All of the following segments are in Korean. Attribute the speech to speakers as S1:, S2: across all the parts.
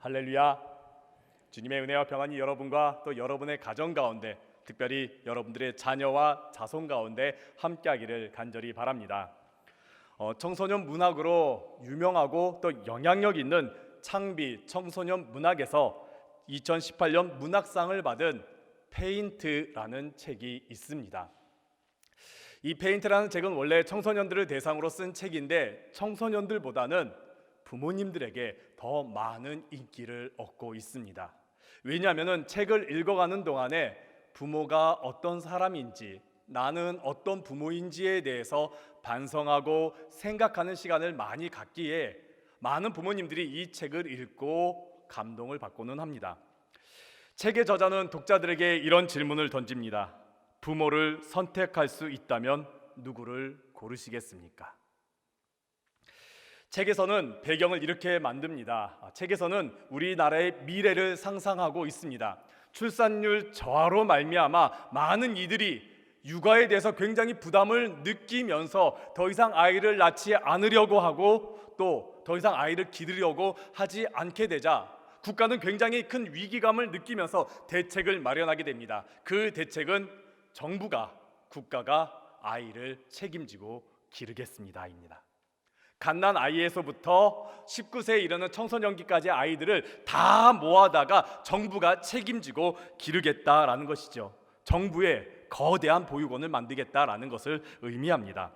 S1: 할렐루야. 주님의 은혜와 평안이 여러분과 또 여러분의 가정 가운데, 특별히 여러분들의 자녀와 자손 가운데 함께하기를 간절히 바랍니다. 청소년 문학으로 유명하고 또 영향력 있는 창비 청소년 문학에서 2018년 문학상을 받은 페인트라는 책이 있습니다. 이 페인트라는 책은 원래 청소년들을 대상으로 쓴 책인데 청소년들보다는 부모님들에게 더 많은 인기를 얻고 있습니다. 왜냐하면 책을 읽어가는 동안에 부모가 어떤 사람인지, 나는 어떤 부모인지에 대해서 반성하고 생각하는 시간을 많이 갖기에 많은 부모님들이 이 책을 읽고 감동을 받고는 합니다. 책의 저자는 독자들에게 이런 질문을 던집니다. 부모를 선택할 수 있다면 누구를 고르시겠습니까? 책에서는 배경을 이렇게 만듭니다. 책에서는 우리나라의 미래를 상상하고 있습니다. 출산율 저하로 말미암아 많은 이들이 육아에 대해서 굉장히 부담을 느끼면서 더 이상 아이를 낳지 않으려고 하고 또 더 이상 아이를 기르려고 하지 않게 되자 국가는 굉장히 큰 위기감을 느끼면서 대책을 마련하게 됩니다. 그 대책은 국가가 아이를 책임지고 기르겠습니다입니다. 갓난 아이에서부터 19세에 이르는 청소년기까지의 아이들을 다 모아다가 정부가 책임지고 기르겠다라는 것이죠. 정부의 거대한 보육원을 만들겠다라는 것을 의미합니다.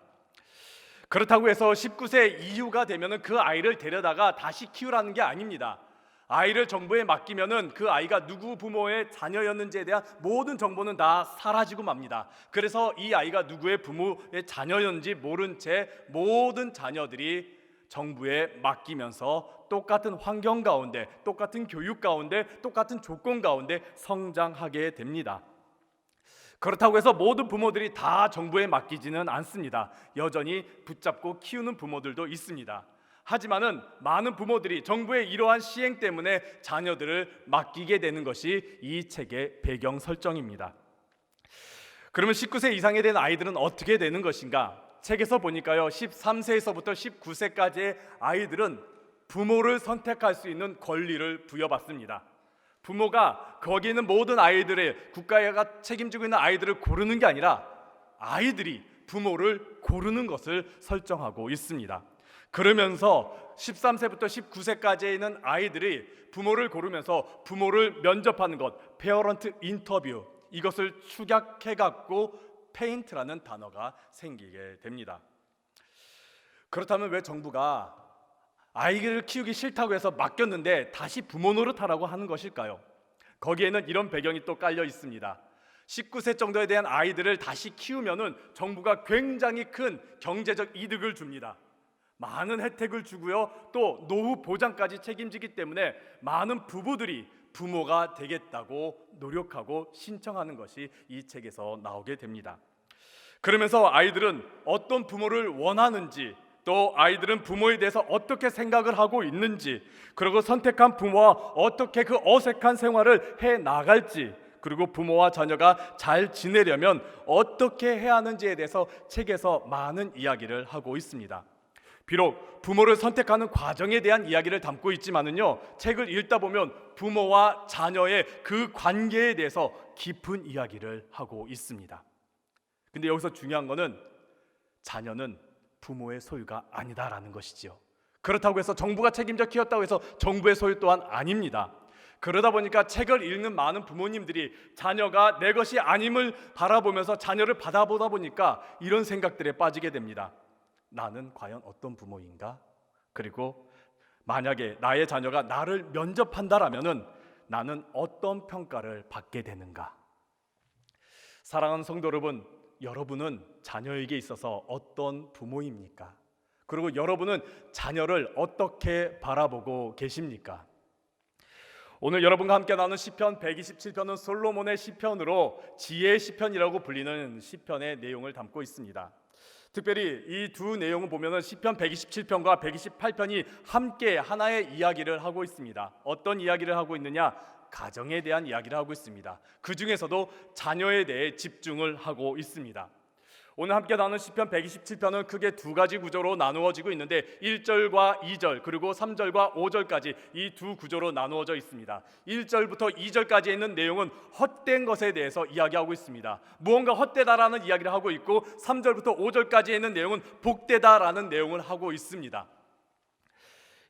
S1: 그렇다고 해서 19세 이후가 되면 그 아이를 데려다가 다시 키우라는 게 아닙니다. 아이를 정부에 맡기면은 그 아이가 누구 부모의 자녀였는지에 대한 모든 정보는 다 사라지고 맙니다. 그래서 이 아이가 누구의 부모의 자녀였는지 모른 채 모든 자녀들이 정부에 맡기면서 똑같은 환경 가운데, 똑같은 교육 가운데, 똑같은 조건 가운데 성장하게 됩니다. 그렇다고 해서 모든 부모들이 다 정부에 맡기지는 않습니다. 여전히 붙잡고 키우는 부모들도 있습니다. 하지만은 많은 부모들이 정부의 이러한 시행 때문에 자녀들을 맡기게 되는 것이 이 책의 배경 설정입니다. 그러면 19세 이상에 된 아이들은 어떻게 되는 것인가? 책에서 보니까요, 13세에서부터 19세까지의 아이들은 부모를 선택할 수 있는 권리를 부여받습니다. 부모가 거기 있는 모든 아이들의, 국가가 책임지고 있는 아이들을 고르는 게 아니라 아이들이 부모를 고르는 것을 설정하고 있습니다. 그러면서 13세부터 19세까지에 있는 아이들이 부모를 고르면서 부모를 면접하는 것, 페어런트 인터뷰, 이것을 축약해갖고 페인트라는 단어가 생기게 됩니다. 그렇다면 왜 정부가 아이를 키우기 싫다고 해서 맡겼는데 다시 부모 노릇하라고 하는 것일까요? 거기에는 이런 배경이 또 깔려 있습니다. 19세 정도에 대한 아이들을 다시 키우면은 정부가 굉장히 큰 경제적 이득을 줍니다. 많은 혜택을 주고요, 또 노후 보장까지 책임지기 때문에 많은 부부들이 부모가 되겠다고 노력하고 신청하는 것이 이 책에서 나오게 됩니다. 그러면서 아이들은 어떤 부모를 원하는지, 또 아이들은 부모에 대해서 어떻게 생각을 하고 있는지, 그리고 선택한 부모와 어떻게 그 어색한 생활을 해 나갈지, 그리고 부모와 자녀가 잘 지내려면 어떻게 해야 하는지에 대해서 책에서 많은 이야기를 하고 있습니다. 비록 부모를 선택하는 과정에 대한 이야기를 담고 있지만은요, 책을 읽다 보면 부모와 자녀의 그 관계에 대해서 깊은 이야기를 하고 있습니다. 근데 여기서 중요한 거는 자녀는 부모의 소유가 아니다라는 것이지요. 그렇다고 해서 정부가 책임져 키웠다고 해서 정부의 소유 또한 아닙니다. 그러다 보니까 책을 읽는 많은 부모님들이 자녀가 내 것이 아님을 바라보면서 자녀를 받아보다 보니까 이런 생각들에 빠지게 됩니다. 나는 과연 어떤 부모인가? 그리고 만약에 나의 자녀가 나를 면접한다라면은 나는 어떤 평가를 받게 되는가? 사랑하는 성도 여러분, 여러분은 자녀에게 있어서 어떤 부모입니까? 그리고 여러분은 자녀를 어떻게 바라보고 계십니까? 오늘 여러분과 함께 나누는 시편 127편은 솔로몬의 시편으로 지혜의 시편이라고 불리는 시편의 내용을 담고 있습니다. 특별히 이 두 내용을 보면은 시편 127편과 128편이 함께 하나의 이야기를 하고 있습니다. 어떤 이야기를 하고 있느냐? 가정에 대한 이야기를 하고 있습니다. 그 중에서도 자녀에 대해 집중을 하고 있습니다. 오늘 함께 나누는 시편 127편은 크게 두 가지 구조로 나누어지고 있는데 1절과 2절 그리고 3절과 5절까지 이 두 구조로 나누어져 있습니다. 1절부터 2절까지 있는 내용은 헛된 것에 대해서 이야기하고 있습니다. 무언가 헛되다라는 이야기를 하고 있고 3절부터 5절까지 있는 내용은 복되다라는 내용을 하고 있습니다.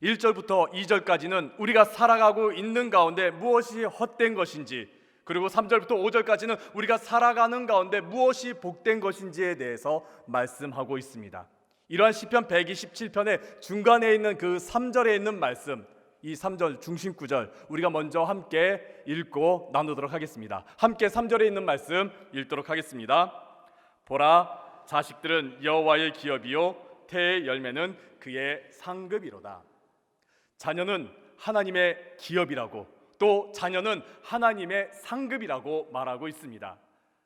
S1: 1절부터 2절까지는 우리가 살아가고 있는 가운데 무엇이 헛된 것인지, 그리고 3절부터 5절까지는 우리가 살아가는 가운데 무엇이 복된 것인지에 대해서 말씀하고 있습니다. 이러한 시편 127편의 중간에 있는 그 3절에 있는 말씀, 이 3절 중심 구절 우리가 먼저 함께 읽고 나누도록 하겠습니다. 함께 3절에 있는 말씀 읽도록 하겠습니다. 보라, 자식들은 여호와의 기업이요 태의 열매는 그의 상급이로다. 자녀는 하나님의 기업이라고, 또 자녀는 하나님의 상급이라고 말하고 있습니다.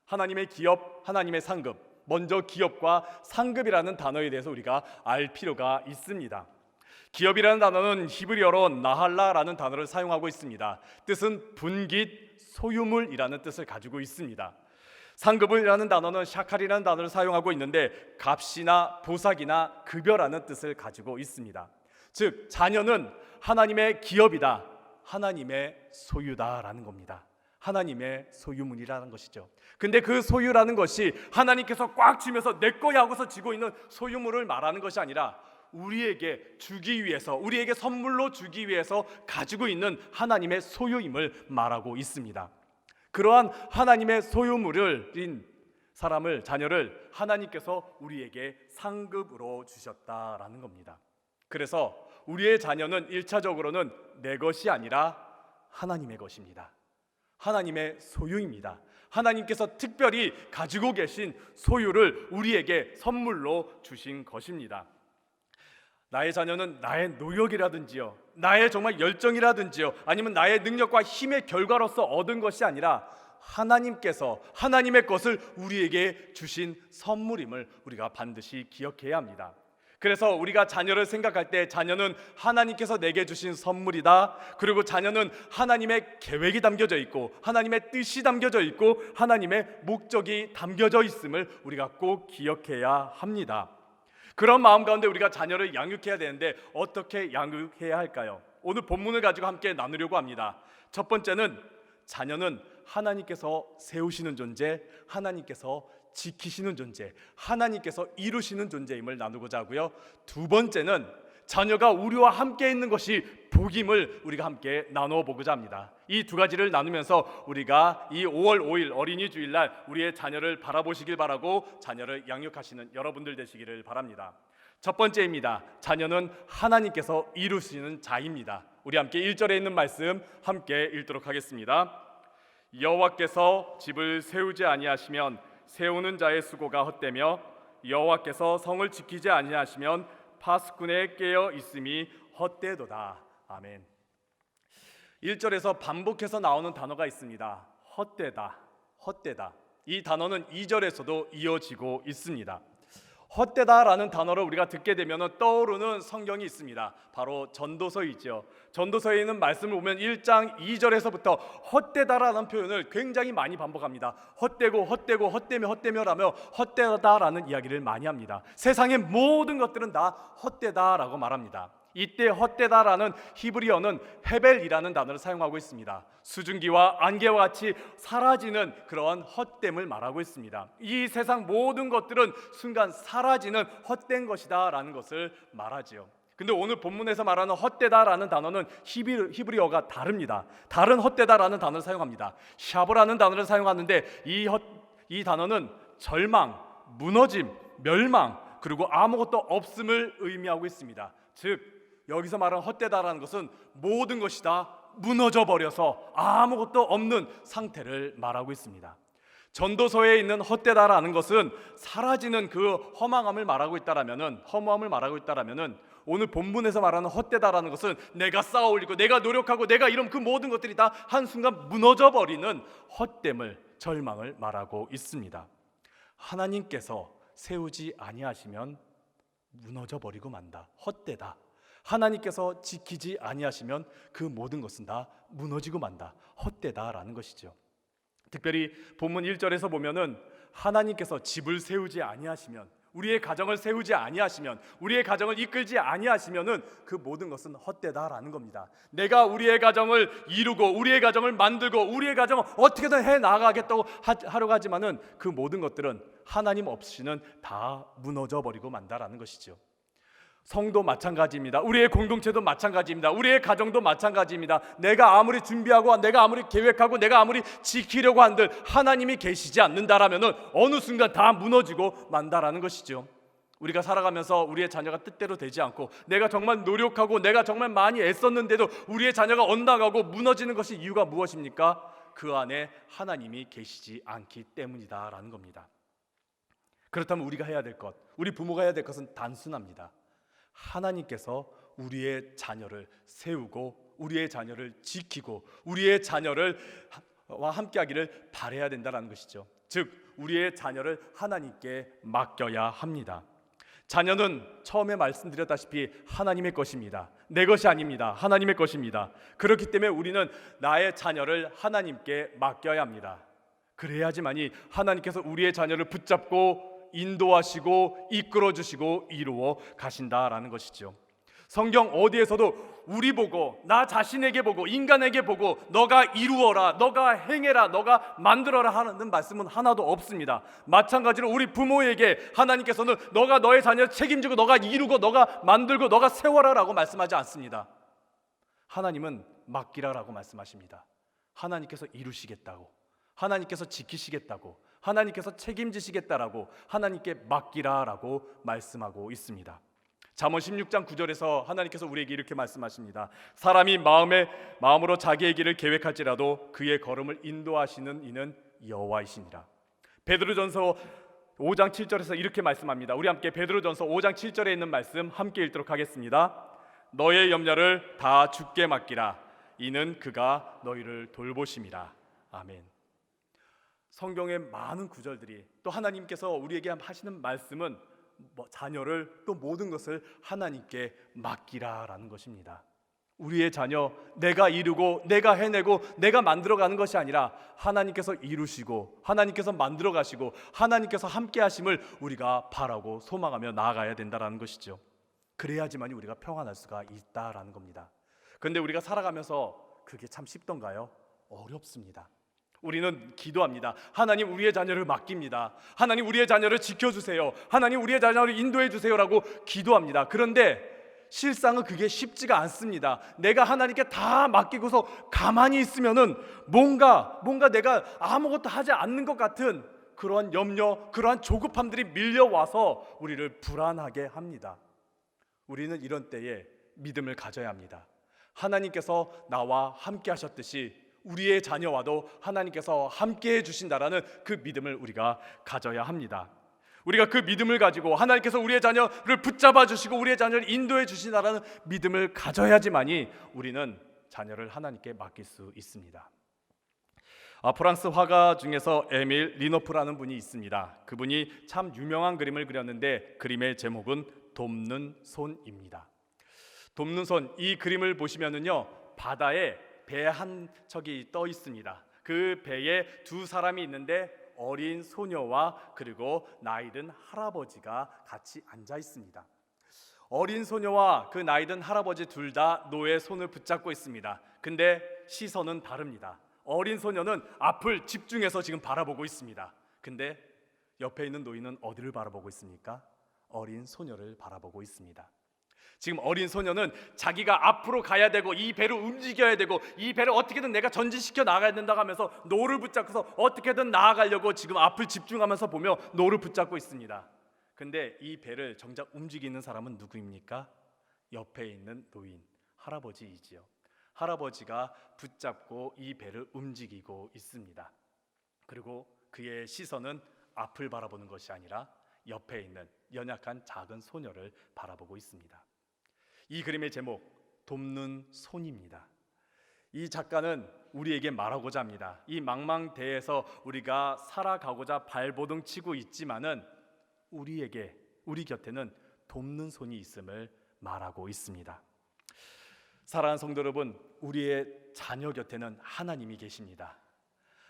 S1: 하나님의 기업, 하나님의 상급. 먼저 기업과 상급이라는 단어에 대해서 우리가 알 필요가 있습니다. 기업이라는 단어는 히브리어로 나할라라는 단어를 사용하고 있습니다. 뜻은 분깃, 소유물이라는 뜻을 가지고 있습니다. 상급이라는 단어는 샤칼이라는 단어를 사용하고 있는데 값이나 보삭이나 급여라는 뜻을 가지고 있습니다. 즉 자녀는 하나님의 기업이다, 하나님의 소유다라는 겁니다. 하나님의 소유물이라는 것이죠. 근데 그 소유라는 것이 하나님께서 꽉 쥐면서 내 거야 하고서 쥐고 있는 소유물을 말하는 것이 아니라 우리에게 주기 위해서, 우리에게 선물로 주기 위해서 가지고 있는 하나님의 소유임을 말하고 있습니다. 그러한 하나님의 소유물인 사람을, 자녀를 하나님께서 우리에게 상급으로 주셨다라는 겁니다. 그래서 우리의 자녀는 1차적으로는 내 것이 아니라 하나님의 것입니다. 하나님의 소유입니다. 하나님께서 특별히 가지고 계신 소유를 우리에게 선물로 주신 것입니다. 나의 자녀는 나의 노력이라든지요, 나의 정말 열정이라든지요, 아니면 나의 능력과 힘의 결과로서 얻은 것이 아니라 하나님께서 하나님의 것을 우리에게 주신 선물임을 우리가 반드시 기억해야 합니다. 그래서 우리가 자녀를 생각할 때 자녀는 하나님께서 내게 주신 선물이다. 그리고 자녀는 하나님의 계획이 담겨져 있고 하나님의 뜻이 담겨져 있고 하나님의 목적이 담겨져 있음을 우리가 꼭 기억해야 합니다. 그런 마음 가운데 우리가 자녀를 양육해야 되는데 어떻게 양육해야 할까요? 오늘 본문을 가지고 함께 나누려고 합니다. 첫 번째는 자녀는 하나님께서 세우시는 존재, 하나님께서 지키시는 존재, 하나님께서 이루시는 존재임을 나누고자 하고요. 두 번째는 자녀가 우리와 함께 있는 것이 복임을 우리가 함께 나누어 보고자 합니다. 이 두 가지를 나누면서 우리가 이 5월 5일 어린이 주일날 우리의 자녀를 바라보시길 바라고 자녀를 양육하시는 여러분들 되시기를 바랍니다. 첫 번째입니다. 자녀는 하나님께서 이루시는 자입니다. 우리 함께 1절에 있는 말씀 함께 읽도록 하겠습니다. 여호와께서 집을 세우지 아니하시면 세우는 자의 수고가 헛되며 여호와께서 성을 지키지 아니하시면 파수꾼의 깨어 있음이 헛되도다. 아멘. 1절에서 반복해서 나오는 단어가 있습니다. 헛되다, 헛되다. 이 단어는 2절에서도 이어지고 있습니다. 헛되다라는 단어를 우리가 듣게 되면 떠오르는 성경이 있습니다. 바로 전도서이죠. 전도서에 있는 말씀을 보면 1장 2절에서부터 헛되다라는 표현을 굉장히 많이 반복합니다. 헛되고 헛되고 헛되며 헛되며라며 헛되다라는 이야기를 많이 합니다. 세상의 모든 것들은 다 헛되다라고 말합니다. 이때 헛되다라는 히브리어는 헤벨이라는 단어를 사용하고 있습니다. 수증기와 안개와 같이 사라지는 그러한 헛됨을 말하고 있습니다. 이 세상 모든 것들은 순간 사라지는 헛된 것이다 라는 것을 말하지요. 근데 오늘 본문에서 말하는 헛되다라는 단어는 히브리어가 다릅니다. 다른 헛되다라는 단어를 사용합니다. 샤브라는 단어를 사용하는데 이 단어는 절망, 무너짐, 멸망, 그리고 아무것도 없음을 의미하고 있습니다. 즉 여기서 말하는 헛되다라는 것은 모든 것이 다 무너져 버려서 아무것도 없는 상태를 말하고 있습니다. 전도서에 있는 헛되다라는 것은 사라지는 그 허망함을 말하고 있다라면은, 허무함을 말하고 있다라면은, 오늘 본문에서 말하는 헛되다라는 것은 내가 쌓아 올리고 내가 노력하고 내가 이런 그 모든 것들이 다 한순간 무너져 버리는 헛됨을, 절망을 말하고 있습니다. 하나님께서 세우지 아니하시면 무너져 버리고 만다. 헛되다. 하나님께서 지키지 아니하시면 그 모든 것은 다 무너지고 만다. 헛되다라는 것이죠. 특별히 본문 1절에서 보면은 하나님께서 집을 세우지 아니하시면, 우리의 가정을 세우지 아니하시면, 우리의 가정을 이끌지 아니하시면은 그 모든 것은 헛되다라는 겁니다. 내가 우리의 가정을 이루고 우리의 가정을 만들고 우리의 가정을 어떻게든 해 나가겠다고 하려고 하지만은 그 모든 것들은 하나님 없이는 다 무너져 버리고 만다라는 것이죠. 성도 마찬가지입니다. 우리의 공동체도 마찬가지입니다. 우리의 가정도 마찬가지입니다. 내가 아무리 준비하고 내가 아무리 계획하고 내가 아무리 지키려고 한들 하나님이 계시지 않는다라면은 어느 순간 다 무너지고 만다라는 것이죠. 우리가 살아가면서 우리의 자녀가 뜻대로 되지 않고 내가 정말 노력하고 내가 정말 많이 애썼는데도 우리의 자녀가 엇나가고 무너지는 것이 이유가 무엇입니까? 그 안에 하나님이 계시지 않기 때문이다라는 겁니다. 그렇다면 우리가 해야 될 것, 우리 부모가 해야 될 것은 단순합니다. 하나님께서 우리의 자녀를 세우고 우리의 자녀를 지키고 우리의 자녀를 함께하기를 바라야 된다는 것이죠. 즉 우리의 자녀를 하나님께 맡겨야 합니다. 자녀는 처음에 말씀드렸다시피 하나님의 것입니다. 내 것이 아닙니다. 하나님의 것입니다. 그렇기 때문에 우리는 나의 자녀를 하나님께 맡겨야 합니다. 그래야지만이 하나님께서 우리의 자녀를 붙잡고 인도하시고 이끌어주시고 이루어 가신다라는 것이죠. 성경 어디에서도 우리 보고 나 자신에게 보고 인간에게 보고 너가 이루어라, 너가 행해라, 너가 만들어라 하는 말씀은 하나도 없습니다. 마찬가지로 우리 부모에게 하나님께서는 너가 너의 자녀를 책임지고 너가 이루고 너가 만들고 너가 세워라 라고 말씀하지 않습니다. 하나님은 맡기라라고 말씀하십니다. 하나님께서 이루시겠다고, 하나님께서 지키시겠다고, 하나님께서 책임지시겠다라고 하나님께 맡기라라고 말씀하고 있습니다. 잠언 16장 9절에서 하나님께서 우리에게 이렇게 말씀하십니다. 사람이 마음으로 자기의 길을 계획할지라도 그의 걸음을 인도하시는 이는 여호와이시니라. 베드로전서 5장 7절에서 이렇게 말씀합니다. 우리 함께 베드로전서 5장 7절에 있는 말씀 함께 읽도록 하겠습니다. 너의 염려를 다 주께 맡기라. 이는 그가 너희를 돌보심이라. 아멘. 성경의 많은 구절들이 또 하나님께서 우리에게 하시는 말씀은 자녀를 또 모든 것을 하나님께 맡기라라는 것입니다. 우리의 자녀 내가 이루고 내가 해내고 내가 만들어가는 것이 아니라 하나님께서 이루시고 하나님께서 만들어 가시고 하나님께서 함께 하심을 우리가 바라고 소망하며 나아가야 된다라는 것이죠. 그래야지만 우리가 평안할 수가 있다라는 겁니다. 그런데 우리가 살아가면서 그게 참 쉽던가요? 어렵습니다. 우리는 기도합니다. 하나님 우리의 자녀를 맡깁니다. 하나님 우리의 자녀를 지켜주세요. 하나님 우리의 자녀를 인도해 주세요라고 기도합니다. 그런데 실상은 그게 쉽지가 않습니다. 내가 하나님께 다 맡기고서 가만히 있으면은 뭔가 내가 아무것도 하지 않는 것 같은 그러한 염려, 그러한 조급함들이 밀려와서 우리를 불안하게 합니다. 우리는 이런 때에 믿음을 가져야 합니다. 하나님께서 나와 함께 하셨듯이 우리의 자녀와도 하나님께서 함께 해주신다라는 그 믿음을 우리가 가져야 합니다. 우리가 그 믿음을 가지고 하나님께서 우리의 자녀를 붙잡아 주시고 우리의 자녀를 인도해 주신다라는 믿음을 가져야지만이 우리는 자녀를 하나님께 맡길 수 있습니다. 프랑스 화가 중에서 에밀 리노프라는 분이 있습니다. 그분이 참 유명한 그림을 그렸는데 그림의 제목은 돕는 손입니다. 돕는 손, 이 그림을 보시면은요 바다에 배 한 척이 떠 있습니다. 그 배에 두 사람이 있는데 어린 소녀와 그리고 나이든 할아버지가 같이 앉아 있습니다. 어린 소녀와 그 나이든 할아버지 둘 다 노의 손을 붙잡고 있습니다. 근데 시선은 다릅니다. 어린 소녀는 앞을 집중해서 지금 바라보고 있습니다. 근데 옆에 있는 노인은 어디를 바라보고 있습니까? 어린 소녀를 바라보고 있습니다. 지금 어린 소녀는 자기가 앞으로 가야 되고 이 배를 움직여야 되고 이 배를 어떻게든 내가 전진시켜 나가야 된다고 하면서 노를 붙잡고서 어떻게든 나아가려고 지금 앞을 집중하면서 보며 노를 붙잡고 있습니다. 근데 이 배를 정작 움직이는 사람은 누구입니까? 옆에 있는 노인, 할아버지이지요. 할아버지가 붙잡고 이 배를 움직이고 있습니다. 그리고 그의 시선은 앞을 바라보는 것이 아니라 옆에 있는 연약한 작은 소녀를 바라보고 있습니다. 이 그림의 제목 돕는 손입니다. 이 작가는 우리에게 말하고자 합니다. 이 망망대해에서 우리가 살아가고자 발버둥 치고 있지만은 우리 곁에는 돕는 손이 있음을 말하고 있습니다. 사랑하는 성도 여러분, 우리의 자녀 곁에는 하나님이 계십니다.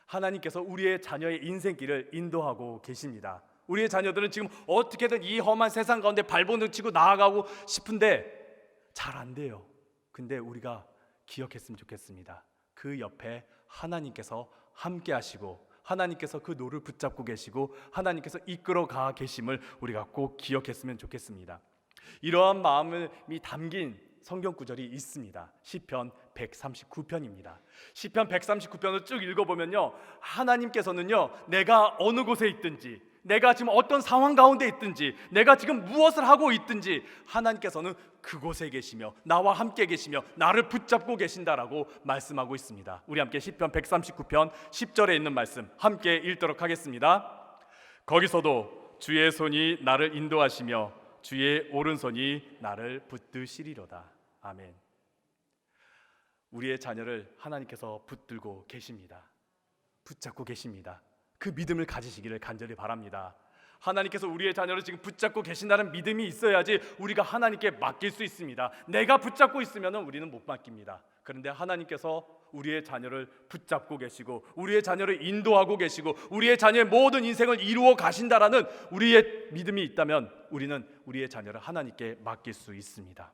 S1: 하나님께서 우리의 자녀의 인생길을 인도하고 계십니다. 우리의 자녀들은 지금 어떻게든 이 험한 세상 가운데 발버둥 치고 나아가고 싶은데 잘 안 돼요. 근데 우리가 기억했으면 좋겠습니다. 그 옆에 하나님께서 함께 하시고 하나님께서 그 노를 붙잡고 계시고 하나님께서 이끌어가 계심을 우리가 꼭 기억했으면 좋겠습니다. 이러한 마음이 담긴 성경 구절이 있습니다. 시편 139편입니다. 시편 139편을 쭉 읽어보면요, 하나님께서는요, 내가 어느 곳에 있든지, 내가 지금 어떤 상황 가운데 있든지, 내가 지금 무엇을 하고 있든지 하나님께서는 그곳에 계시며 나와 함께 계시며 나를 붙잡고 계신다라고 말씀하고 있습니다. 우리 함께 시편 139편 10절에 있는 말씀 함께 읽도록 하겠습니다. 거기서도 주의 손이 나를 인도하시며 주의 오른손이 나를 붙드시리로다. 아멘. 우리의 자녀를 하나님께서 붙들고 계십니다. 붙잡고 계십니다. 그 믿음을 가지시기를 간절히 바랍니다. 하나님께서 우리의 자녀를 지금 붙잡고 계신다는 믿음이 있어야지 우리가 하나님께 맡길 수 있습니다. 내가 붙잡고 있으면 우리는 못 맡깁니다. 그런데 하나님께서 우리의 자녀를 붙잡고 계시고 우리의 자녀를 인도하고 계시고 우리의 자녀의 모든 인생을 이루어 가신다라는 우리의 믿음이 있다면 우리는 우리의 자녀를 하나님께 맡길 수 있습니다.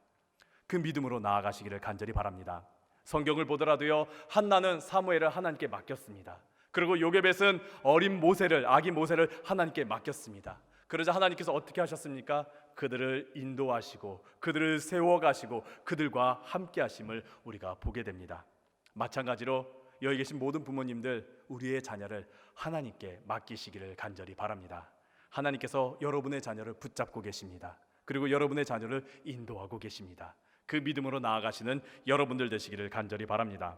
S1: 그 믿음으로 나아가시기를 간절히 바랍니다. 성경을 보더라도요, 한나는 사무엘을 하나님께 맡겼습니다. 그리고 요게벳은 어린 모세를, 아기 모세를 하나님께 맡겼습니다. 그러자 하나님께서 어떻게 하셨습니까? 그들을 인도하시고 그들을 세워가시고 그들과 함께 하심을 우리가 보게 됩니다. 마찬가지로 여기 계신 모든 부모님들, 우리의 자녀를 하나님께 맡기시기를 간절히 바랍니다. 하나님께서 여러분의 자녀를 붙잡고 계십니다. 그리고 여러분의 자녀를 인도하고 계십니다. 그 믿음으로 나아가시는 여러분들 되시기를 간절히 바랍니다.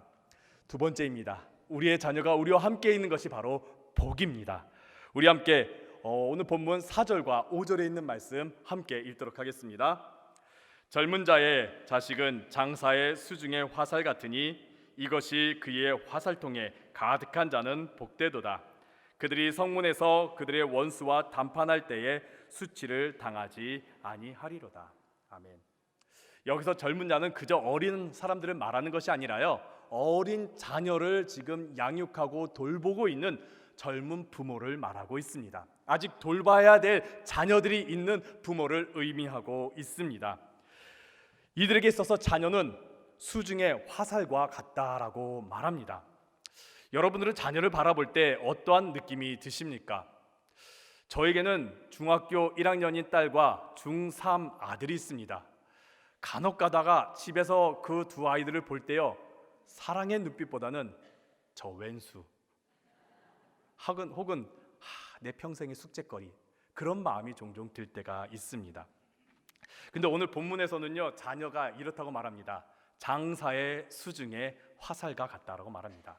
S1: 두 번째입니다. 우리의 자녀가 우리와 함께 있는 것이 바로 복입니다. 우리 함께 오늘 본문 4절과 5절에 있는 말씀 함께 읽도록 하겠습니다. 젊은 자의 자식은 장사의 수중의 화살 같으니 이것이 그의 화살통에 가득한 자는 복되도다. 그들이 성문에서 그들의 원수와 담판할 때에 수치를 당하지 아니하리로다. 아멘. 여기서 젊은 자는 그저 어린 사람들을 말하는 것이 아니라요, 어린 자녀를 지금 양육하고 돌보고 있는 젊은 부모를 말하고 있습니다. 아직 돌봐야 될 자녀들이 있는 부모를 의미하고 있습니다. 이들에게 있어서 자녀는 수중의 화살과 같다라고 말합니다. 여러분들은 자녀를 바라볼 때 어떠한 느낌이 드십니까? 저에게는 중학교 1학년인 딸과 중3 아들이 있습니다. 간혹 가다가 집에서 그 두 아이들을 볼 때요, 사랑의 눈빛보다는 저 왼수 혹은 내 평생의 숙제거리, 그런 마음이 종종 들 때가 있습니다. 근데 오늘 본문에서는요, 자녀가 이렇다고 말합니다. 장사의 수중에 화살과 같다라고 말합니다.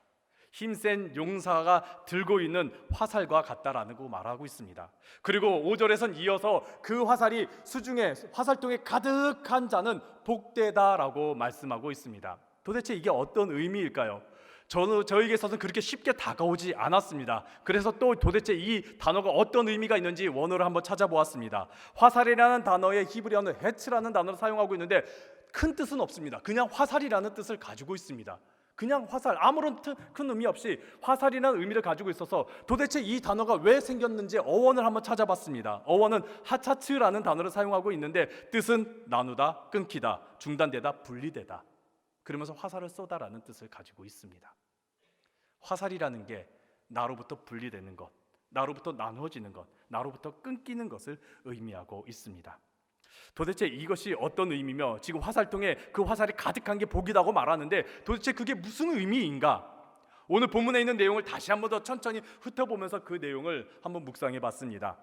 S1: 힘센 용사가 들고 있는 화살과 같다라고 말하고 있습니다. 그리고 5절에선 이어서 그 화살이 수중에 화살통에 가득한 자는 복되다라고 말씀하고 있습니다. 도대체 이게 어떤 의미일까요? 저에게 있어서는 그렇게 쉽게 다가오지 않았습니다. 그래서 또 도대체 이 단어가 어떤 의미가 있는지 원어를 한번 찾아보았습니다. 화살이라는 단어의 히브리어는 헤츠라는 단어를 사용하고 있는데 큰 뜻은 없습니다. 그냥 화살이라는 뜻을 가지고 있습니다. 그냥 화살, 아무런 큰 의미 없이 화살이라는 의미를 가지고 있어서 도대체 이 단어가 왜 생겼는지 어원을 한번 찾아봤습니다. 어원은 하차츠라는 단어를 사용하고 있는데 뜻은 나누다, 끊기다, 중단되다, 분리되다, 그러면서 화살을 쏘다라는 뜻을 가지고 있습니다. 화살이라는 게 나로부터 분리되는 것, 나로부터 나누어지는 것, 나로부터 끊기는 것을 의미하고 있습니다. 도대체 이것이 어떤 의미며 지금 화살통에 그 화살이 가득한 게 복이라고 말하는데 도대체 그게 무슨 의미인가? 오늘 본문에 있는 내용을 다시 한번 더 천천히 훑어보면서 그 내용을 한번 묵상해 봤습니다.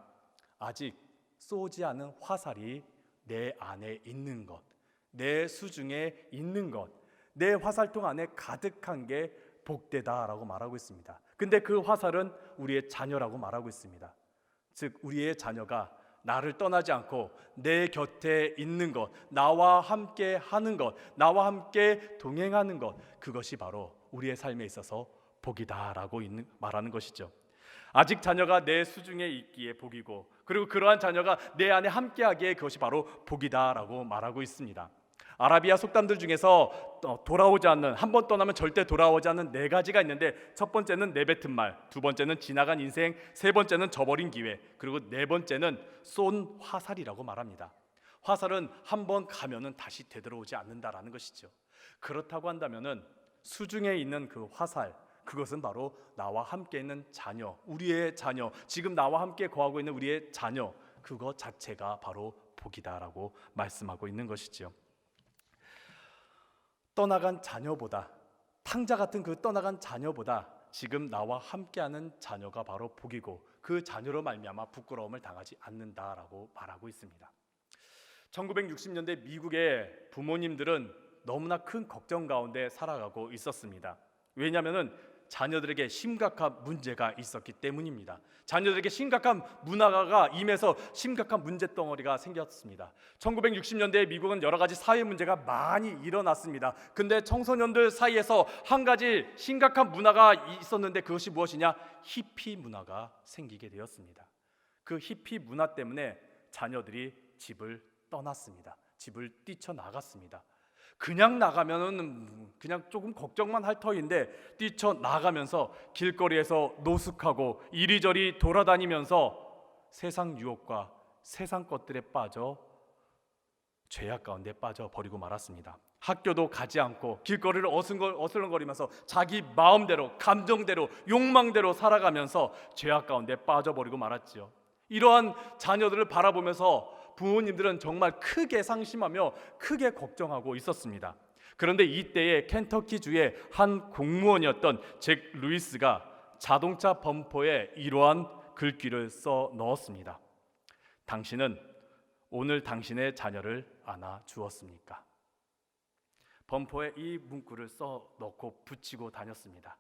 S1: 아직 쏘지 않은 화살이 내 안에 있는 것, 내 수중에 있는 것, 내 화살통 안에 가득한 게 복되다라고 말하고 있습니다. 근데 그 화살은 우리의 자녀라고 말하고 있습니다. 즉 우리의 자녀가 나를 떠나지 않고 내 곁에 있는 것, 나와 함께 하는 것, 나와 함께 동행하는 것, 그것이 바로 우리의 삶에 있어서 복이다라고 말하는 것이죠. 아직 자녀가 내 수중에 있기에 복이고, 그리고 그러한 자녀가 내 안에 함께하기에 그것이 바로 복이다라고 말하고 있습니다. 아라비아 속담들 중에서 돌아오지 않는, 한 번 떠나면 절대 돌아오지 않는 네 가지가 있는데, 첫 번째는 내뱉은 말, 두 번째는 지나간 인생, 세 번째는 저버린 기회, 그리고 네 번째는 쏜 화살이라고 말합니다. 화살은 한 번 가면은 다시 되돌아오지 않는다라는 것이죠. 그렇다고 한다면은 수중에 있는 그 화살, 그것은 바로 나와 함께 있는 자녀, 우리의 자녀, 지금 나와 함께 거하고 있는 우리의 자녀, 그것 자체가 바로 복이다라고 말씀하고 있는 것이죠. 떠나간 자녀보다, 탕자 같은 그 떠나간 자녀보다 지금 나와 함께하는 자녀가 바로 복이고, 그 자녀로 말미암아 부끄러움을 당하지 않는다라고 말하고 있습니다. 1960년대 미국의 부모님들은 너무나 큰 걱정 가운데 살아가고 있었습니다. 왜냐하면 자녀들에게 심각한 문제가 있었기 때문입니다. 자녀들에게 심각한 문화가 임해서 심각한 문제 덩어리가 생겼습니다. 1960년대 미국은 여러 가지 사회 문제가 많이 일어났습니다. 근데 청소년들 사이에서 한 가지 심각한 문화가 있었는데, 그것이 무엇이냐? 히피 문화가 생기게 되었습니다. 그 히피 문화 때문에 자녀들이 집을 떠났습니다. 집을 뛰쳐나갔습니다. 그냥 나가면은 그냥 조금 걱정만 할 터인데, 뛰쳐나가면서 길거리에서 노숙하고 이리저리 돌아다니면서 세상 유혹과 세상 것들에 빠져 죄악 가운데 빠져버리고 말았습니다. 학교도 가지 않고 길거리를 어슬렁거리면서 자기 마음대로, 감정대로, 욕망대로 살아가면서 죄악 가운데 빠져버리고 말았지요. 이러한 자녀들을 바라보면서 부모님들은 정말 크게 상심하며 크게 걱정하고 있었습니다. 그런데 이때에 켄터키주의 한 공무원이었던 잭 루이스가 자동차 범퍼에 이러한 글귀를 써 넣었습니다. 당신은 오늘 당신의 자녀를 안아 주었습니까? 범퍼에 이 문구를 써 넣고 붙이고 다녔습니다.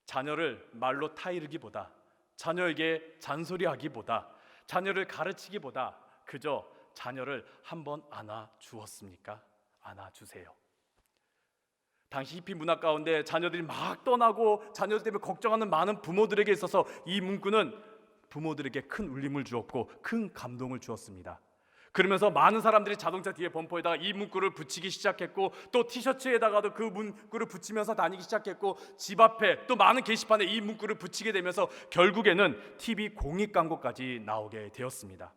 S1: 자녀를 말로 타이르기보다, 자녀에게 잔소리하기보다, 자녀를 가르치기보다 그저 자녀를 한번 안아 주었습니까? 안아 주세요. 당시 히피 문화 가운데 자녀들이 막 떠나고 자녀들 때문에 걱정하는 많은 부모들에게 있어서 이 문구는 부모들에게 큰 울림을 주었고 큰 감동을 주었습니다. 그러면서 많은 사람들이 자동차 뒤에 범퍼에다가 이 문구를 붙이기 시작했고, 또 티셔츠에다가도 그 문구를 붙이면서 다니기 시작했고, 집 앞에 또 많은 게시판에 이 문구를 붙이게 되면서 결국에는 TV 공익 광고까지 나오게 되었습니다.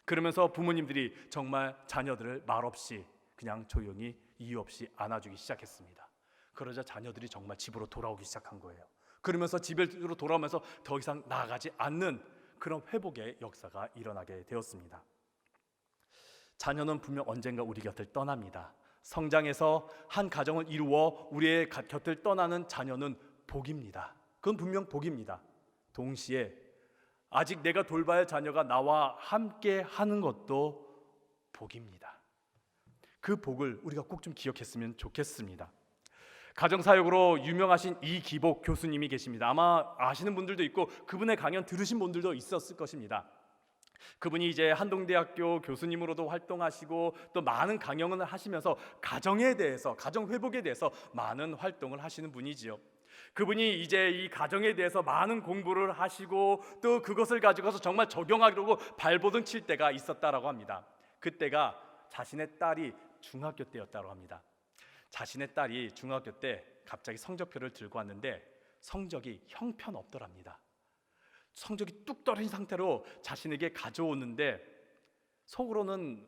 S1: 그러면서 부모님들이 정말 자녀들을 말없이 그냥 조용히 이유 없이 안아주기 시작했습니다. 그러자 자녀들이 정말 집으로 돌아오기 시작한 거예요. 그러면서 집으로 돌아오면서 더 이상 나가지 않는 그런 회복의 역사가 일어나게 되었습니다. 자녀는 분명 언젠가 우리 곁을 떠납니다. 성장해서 한 가정을 이루어 우리의 곁을 떠나는 자녀는 복입니다. 그건 분명 복입니다. 동시에 아직 내가 돌봐야 할 자녀가 나와 함께 하는 것도 복입니다. 그 복을 우리가 꼭 좀 기억했으면 좋겠습니다. 가정사역으로 유명하신 이기복 교수님이 계십니다. 아마 아시는 분들도 있고 그분의 강연 들으신 분들도 있었을 것입니다. 그분이 이제 한동대학교 교수님으로도 활동하시고 또 많은 강연을 하시면서 가정에 대해서, 가정 회복에 대해서 많은 활동을 하시는 분이지요. 그분이 이제 이 가정에 대해서 많은 공부를 하시고 또 그것을 가지고서 정말 적용하려고 발버둥 칠 때가 있었다라고 합니다. 그때가 자신의 딸이 중학교 때였다고 합니다. 자신의 딸이 중학교 때 갑자기 성적표를 들고 왔는데 성적이 형편없더랍니다. 성적이 뚝 떨어진 상태로 자신에게 가져오는데 속으로는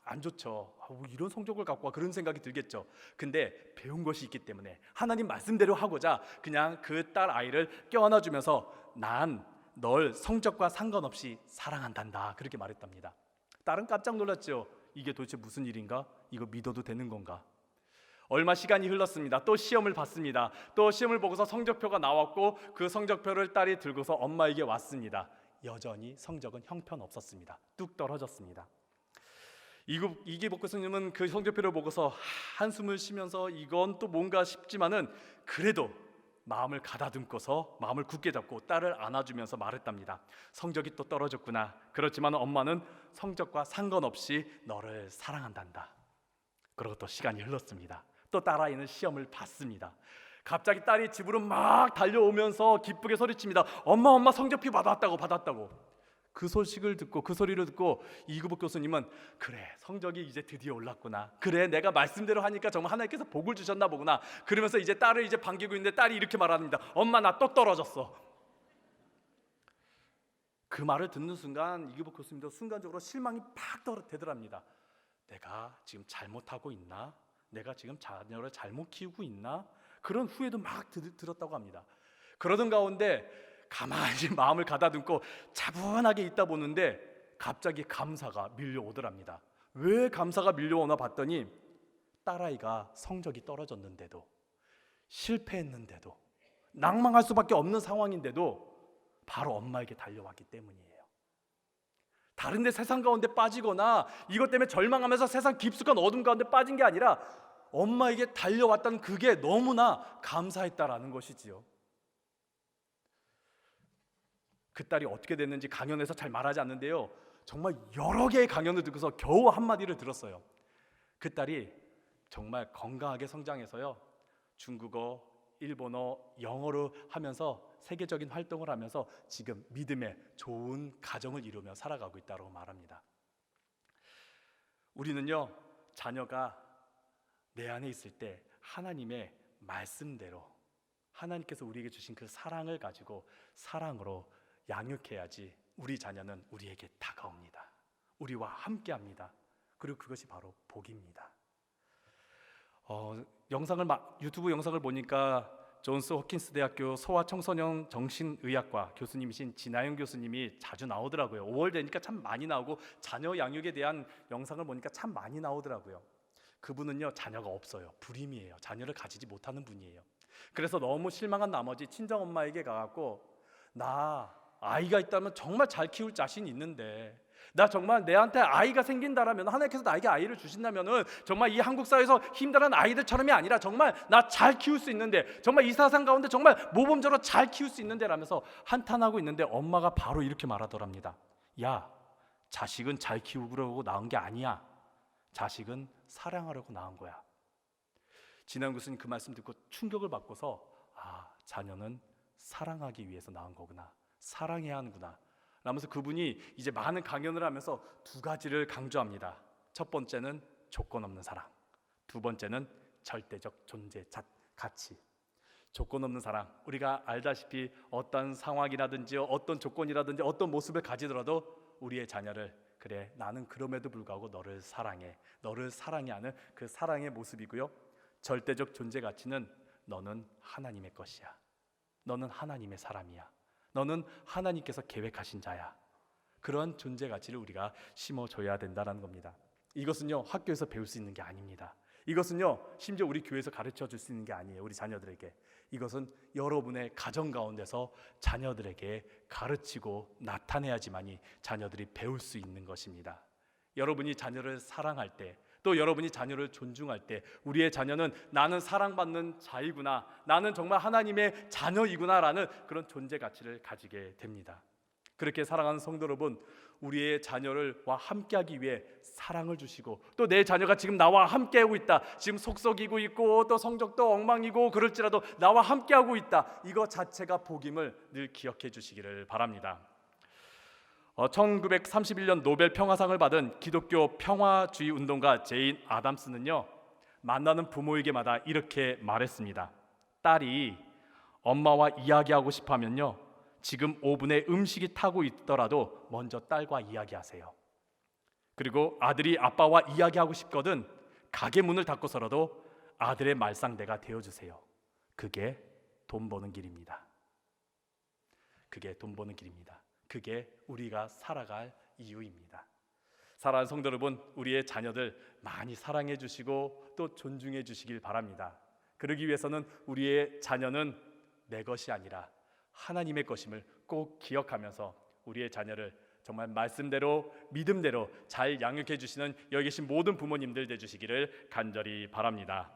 S1: 안 좋죠. 이런 성적을 갖고 와, 그런 생각이 들겠죠. 근데 배운 것이 있기 때문에 하나님 말씀대로 하고자 그냥 그 딸 아이를 껴안아주면서 난 널 성적과 상관없이 사랑한단다, 그렇게 말했답니다. 딸은 깜짝 놀랐죠. 이게 도대체 무슨 일인가? 이거 믿어도 되는 건가? 얼마 시간이 흘렀습니다. 또 시험을 봤습니다. 또 시험을 보고서 성적표가 나왔고 그 성적표를 딸이 들고서 엄마에게 왔습니다. 여전히 성적은 형편없었습니다. 뚝 떨어졌습니다. 이기복 교수님은 그 성적표를 보고서 한숨을 쉬면서 이건 또 뭔가 싶지만은 그래도 마음을 가다듬고서 마음을 굳게 잡고 딸을 안아주면서 말했답니다. 성적이 또 떨어졌구나. 그렇지만 엄마는 성적과 상관없이 너를 사랑한단다. 그러고 또 시간이 흘렀습니다. 또 딸아이는 시험을 봤습니다. 갑자기 딸이 집으로 막 달려오면서 기쁘게 소리칩니다. 엄마 성적표 받았다고. 그 소식을 듣고 그 소리를 듣고 이규복 교수님은 그래, 성적이 이제 드디어 올랐구나. 그래, 내가 말씀대로 하니까 정말 하나님께서 복을 주셨나 보구나. 그러면서 이제 딸을 이제 반기고 있는데 딸이 이렇게 말합니다. 엄마, 나 또 떨어졌어. 그 말을 듣는 순간 이규복 교수님도 순간적으로 실망이 팍 되더랍니다. 내가 지금 잘못하고 있나? 내가 지금 자녀를 잘못 키우고 있나? 그런 후회도 막 들었다고 합니다. 그러던 가운데 가만히 마음을 가다듬고 차분하게 있다 보는데 갑자기 감사가 밀려오더랍니다. 왜 감사가 밀려오나 봤더니 딸아이가 성적이 떨어졌는데도, 실패했는데도, 낭망할 수밖에 없는 상황인데도 바로 엄마에게 달려왔기 때문이에요. 다른 데 세상 가운데 빠지거나 이것 때문에 절망하면서 세상 깊숙한 어둠 가운데 빠진 게 아니라 엄마에게 달려왔다는 그게 너무나 감사했다라는 것이지요. 그 딸이 어떻게 됐는지 강연에서 잘 말하지 않는데요, 정말 여러 개의 강연을 듣고서 겨우 한마디를 들었어요. 그 딸이 정말 건강하게 성장해서요, 중국어, 일본어, 영어로 하면서 세계적인 활동을 하면서 지금 믿음의 좋은 가정을 이루며 살아가고 있다고 말합니다. 우리는요, 자녀가 내 안에 있을 때 하나님의 말씀대로 하나님께서 우리에게 주신 그 사랑을 가지고 사랑으로 양육해야지 우리 자녀는 우리에게 다가옵니다. 우리와 함께합니다. 그리고 그것이 바로 복입니다. 유튜브 영상을 보니까 존스 홉킨스 대학교 소아청소년 정신의학과 교수님이신 진아영 교수님이 자주 나오더라고요. 5월 되니까 참 많이 나오고 자녀 양육에 대한 영상을 보니까 참 많이 나오더라고요. 그분은요, 자녀가 없어요. 불임이에요. 자녀를 가지지 못하는 분이에요. 그래서 너무 실망한 나머지 친정엄마에게 가갖고, 나 아이가 있다면 정말 잘 키울 자신 있는데, 나 정말 내한테 아이가 생긴다라면, 하나님께서 나에게 아이를 주신다면은 정말 이 한국 사회에서 힘들어하는 아이들처럼이 아니라 정말 나 잘 키울 수 있는데, 정말 이 세상 가운데 정말 모범적으로 잘 키울 수 있는데 라면서 한탄하고 있는데 엄마가 바로 이렇게 말하더랍니다. 야, 자식은 잘 키우려고 낳은 게 아니야. 자식은 사랑하려고 낳은 거야. 진한 교수님 그 말씀 듣고 충격을 받고서, 자녀는 사랑하기 위해서 낳은 거구나, 사랑해야 하는구나 라면서 그분이 이제 많은 강연을 하면서 두 가지를 강조합니다. 첫 번째는 조건 없는 사랑, 두 번째는 절대적 존재 가치. 조건 없는 사랑, 우리가 알다시피 어떤 상황이라든지 어떤 조건이라든지 어떤 모습을 가지더라도 우리의 자녀를, 그래, 나는 그럼에도 불구하고 너를 사랑해, 너를 사랑해 하는 그 사랑의 모습이고요. 절대적 존재 가치는 너는 하나님의 것이야, 너는 하나님의 사람이야, 너는 하나님께서 계획하신 자야. 그런 존재 가치를 우리가 심어줘야 된다는 겁니다. 이것은요, 학교에서 배울 수 있는 게 아닙니다. 이것은요, 심지어 우리 교회에서 가르쳐 줄 수 있는 게 아니에요. 우리 자녀들에게. 이것은 여러분의 가정 가운데서 자녀들에게 가르치고 나타내야지만이 자녀들이 배울 수 있는 것입니다. 여러분이 자녀를 사랑할 때, 또 여러분이 자녀를 존중할 때, 우리의 자녀는 나는 사랑받는 자이구나, 나는 정말 하나님의 자녀이구나 라는 그런 존재 가치를 가지게 됩니다. 그렇게 사랑하는 성도 여러분, 우리의 자녀와 함께하기 위해 사랑을 주시고, 또 내 자녀가 지금 나와 함께하고 있다, 지금 속썩이고 있고 또 성적도 엉망이고 그럴지라도 나와 함께하고 있다, 이거 자체가 복임을 늘 기억해 주시기를 바랍니다. 1931년 노벨 평화상을 받은 기독교 평화주의 운동가 제인 아담스는요, 만나는 부모에게마다 이렇게 말했습니다. 딸이 엄마와 이야기하고 싶어 하면요, 지금 오븐에 음식이 타고 있더라도 먼저 딸과 이야기하세요. 그리고 아들이 아빠와 이야기하고 싶거든 가게 문을 닫고서라도 아들의 말상대가 되어주세요. 그게 돈 버는 길입니다. 그게 돈 버는 길입니다. 그게 우리가 살아갈 이유입니다. 사랑하는 성도 여러분, 우리의 자녀들 많이 사랑해 주시고 또 존중해 주시길 바랍니다. 그러기 위해서는 우리의 자녀는 내 것이 아니라 하나님의 것임을 꼭 기억하면서 우리의 자녀를 정말 말씀대로 믿음대로 잘 양육해 주시는 여기 계신 모든 부모님들 되주시기를 간절히 바랍니다.